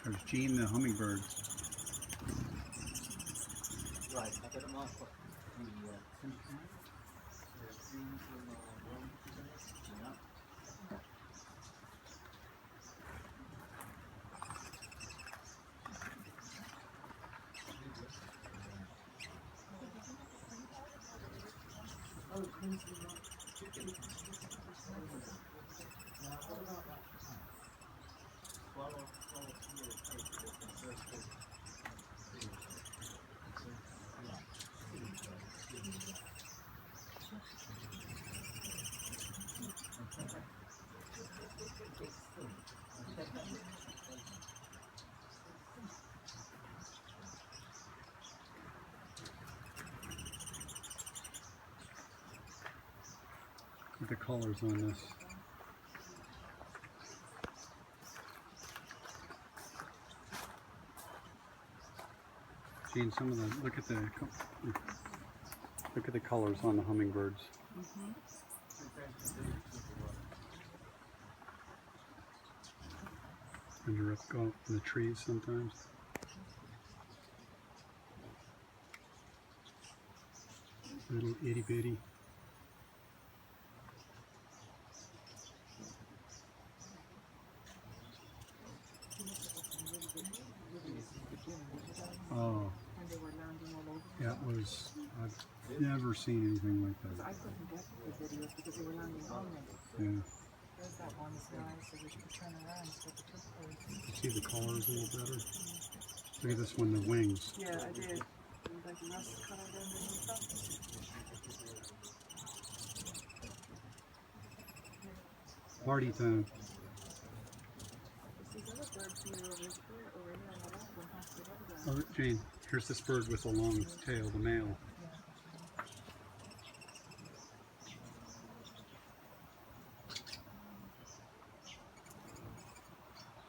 There's Gene the hummingbird. Right, I got them off the toucan. The trees will grow today. Yeah. Oh, crazy chicken. Now, what about that? Swallow here, take the first bit. Look at the colors on this. Gene, some of the look at the colors on the hummingbirds. Mm-hmm. And you're up in the trees sometimes. Little itty bitty. Oh, yeah, it was. I've never seen anything like that. I couldn't get the videos because they were landing on me. Yeah. There's that one slide, so we could turn around so the took place. You see the colors a little better? Look at this one, the wings. Yeah, I did. It was like rust colored underneath that. Party time. There's these other birds here over here on the left one past the other Oh, one. Jane, here's this bird with a long tail, the male.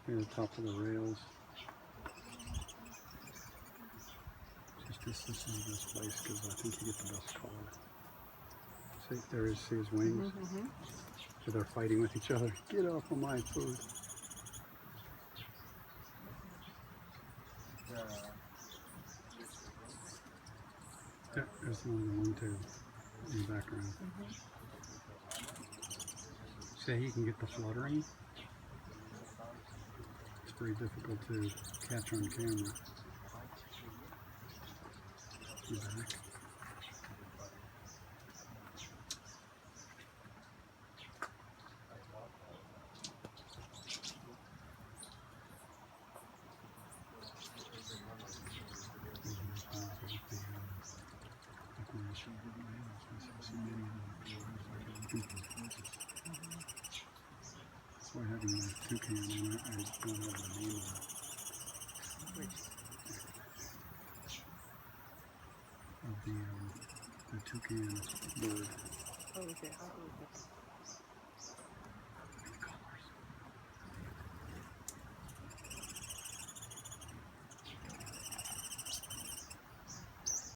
Near the top of the rails. Just this is the best place because I think you get the best color. See, see his wings? Mm-hmm. So they're fighting with each other. Get off of my food. Yeah, there's the one with the long tail in the background. See, he can get the fluttering. It's very difficult to catch on camera. Back. That's why having the toucan, and I don't have the name of the toucan bird. Oh, okay.